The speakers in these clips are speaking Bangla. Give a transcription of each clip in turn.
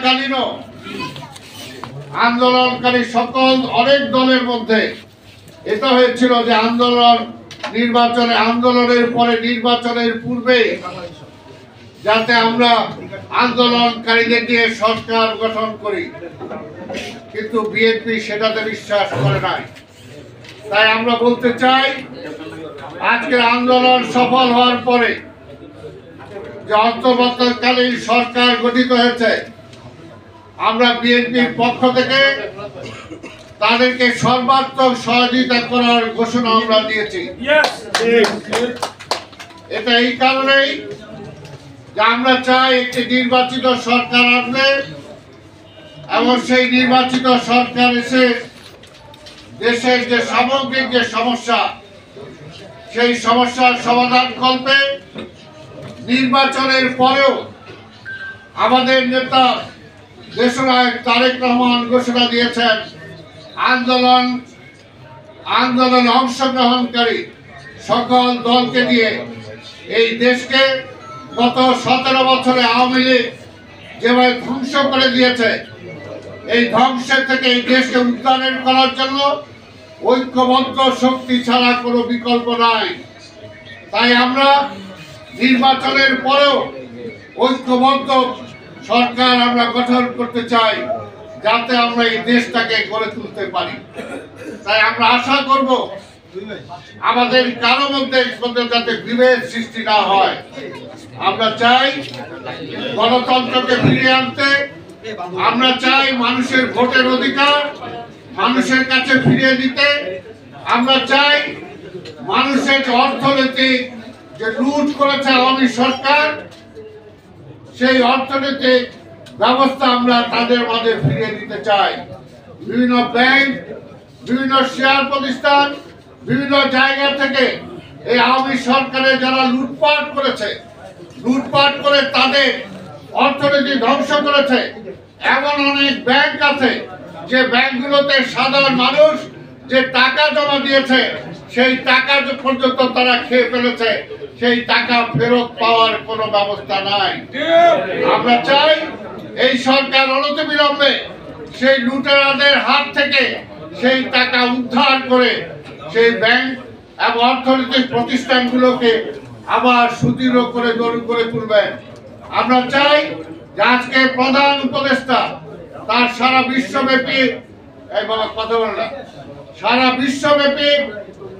চলাকালীনও আন্দোলনকারী সকল অনেক দলের মধ্যে এটা হয়েছিল যে আন্দোলনের পরে নির্বাচনের পূর্বে যাতে আমরা আন্দোলনকারীদের নিয়ে সরকার গঠন করি, কিন্তু বিএনপি সেটাতে বিশ্বাস করে নাই। তাই আমরা বলতে চাই, আজকের আন্দোলন সফল হওয়ার পরে যে অন্তর্বর্তীকালীন সরকার গঠিত হয়েছে, আমরা বিএনপির পক্ষ থেকে তাদেরকে সর্বাত্মক সহযোগিতা করার ঘোষণা আমরা দিয়েছি। এটা এই কারণেই যে আমরা চাই একটি নির্বাচিত সরকার আসবে এবং সেই নির্বাচিত সরকার এসে দেশের যে সামগ্রিক যে সমস্যা, সেই সমস্যার সমাধান করবে। নির্বাচনের পরেও আমাদের নেতা দেশনায়ক তারেক রহমান ঘোষণা দিয়েছেন, আন্দোলন অংশগ্রহণকারী সকল দলকে দিয়ে এই দেশকে গত 17 বছরে আওয়ামী লীগ যেভাবে ধ্বংস করে দিয়েছে, এই ধ্বংসের থেকে এই দেশকে উদ্ধার করার জন্য ঐক্যবদ্ধ শক্তি ছাড়া কোনো বিকল্প নাই। তাই আমরা নির্বাচনের পরেও ঐক্যবদ্ধ সরকার আমরা গঠন করতে চাই, যাতে আমরা এই দেশটাকে গড়ে তুলতে পারি। তাই আমরা আশা করব আমাদের কারো মধ্যে যাতে বিভেদ সৃষ্টি না হয়। আমরা চাই গণতন্ত্রকে ফিরিয়ে আনতে, আমরা চাই মানুষের ভোটের অধিকার মানুষের কাছে ফিরিয়ে দিতে, আমরা চাই মানুষের অর্থনৈতিক যে লুট করেছে আওয়ামী সরকার, সেই অর্থনৈতিক ব্যবস্থা আমরা তাদের মাঝে ফিরিয়ে দিতে চাই। বিভিন্ন ব্যাংক, বিভিন্ন শেয়ার প্রতিষ্ঠান, বিভিন্ন জায়গা থেকে এই আওয়ামী সরকারের যারা লুটপাট করে তাদের অর্থনীতি ধ্বংস করেছে, এমন অনেক ব্যাংক আছে যে ব্যাংকগুলোতে সাধারণ মানুষ যে টাকা জমা দিয়েছে সেই টাকা পর্যন্ত তারা খেয়ে ফেলেছে, সেই টাকা ফেরত পাওয়ার কোনো ব্যবস্থা নাই। আমরা চাই এই সরকার অনতিবিলম্বে সেই লুটেরাদের হাত থেকে সেই টাকা উদ্ধার করে সেই ব্যাংক এবং অর্থনৈতিক প্রতিষ্ঠানগুলোকে আবার সুদৃঢ় করে গড়ে তুলবেন। আমরা চাই যে আজকে প্রধান উপদেষ্টা তার সারা বিশ্বব্যাপী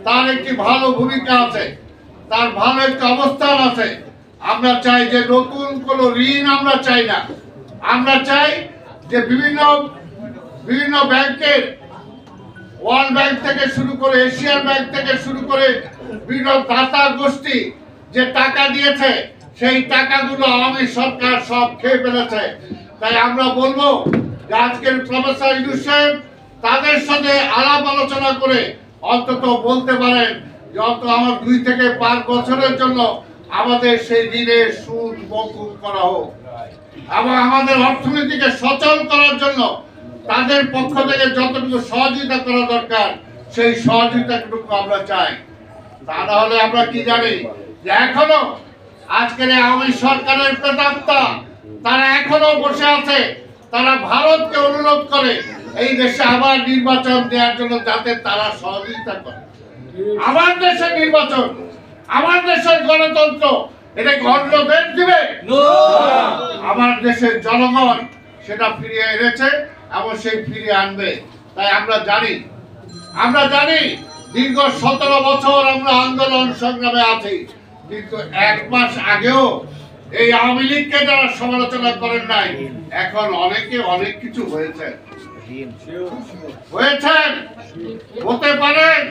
তার একটি ভালো ভূমিকা আছে, তার ভালো একটি অবস্থান আছে। আমরা চাই যে নতুন কোন ঋণ আমরা চাই না। আমরা চাই যে বিভিন্ন ব্যাংকের, ওয়ার্ল্ড ব্যাংক থেকে শুরু করে এশিয়ান ব্যাংক থেকে শুরু করে বিভিন্ন দাতা গোষ্ঠী যে টাকা দিয়েছে, সেই টাকাগুলো আওয়ামী সরকার সব খেয়ে ফেলেছে। তাই আমরা বলবো যে আজকের প্রফেসর ইউনূস সাহেব তাদের সাথে আলাপ আলোচনা করে অন্তত বলতে পারেন যে আমার 2 থেকে 5 বছরের জন্য আমাদের সেই ঋণের সুদ মওকুফ করা হোক, এবং আমাদের অর্থনীতিকে সচল করার জন্য তাদের পক্ষ থেকে যতটুকু সহযোগিতা করা দরকার সেই সহযোগিতাটুকু আমরা চাই। তা না হলে আমরা কি জানি যে এখনো আজকের আওয়ামী সরকারের প্রেতাত্মা তারা এখনো বসে আছে, তারা ভারতকে অনুরোধ করে এই দেশে আবার নির্বাচন দেওয়ার জন্য, যাতে তারা সহযোগিতা করে। আমার দেশের নির্বাচন, আমার দেশের গণতন্ত্র, এটা অন্য দেশ দিবে? আমার দেশের জনগণ সেটা ফিরিয়ে এনেছে এবং সেই ফিরিয়ে আনবে। তাই আমরা জানি দীর্ঘ 17 বছর আমরা আন্দোলন সংগ্রামে আছি, কিন্তু 1 মাস আগেও এই আওয়ামী লীগকে যারা সমালোচনা করেন নাই, এখন অনেকে অনেক কিছু হয়েছেন, হতে পারেন,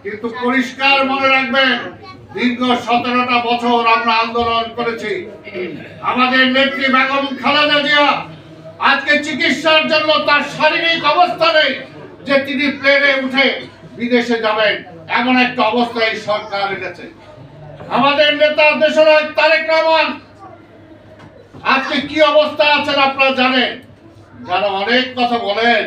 কিন্তু পরিষ্কার মনে রাখবেন, দীর্ঘ 17টা বছর আমরা আন্দোলন করেছি। আমাদের নেত্রী বেগম খালেদা জিয়া আজকে চিকিৎসার জন্য তার শারীরিক অবস্থা নেই যে তিনি প্লেনে উঠে বিদেশে যাবেন, এমন একটা অবস্থায় সরকার এনেছে। আমাদের নেতা দেশনায়ক তারেক রহমান আজকে কি অবস্থা আছেন আপনারা জানেন, যারা অনেক কথা বলেন।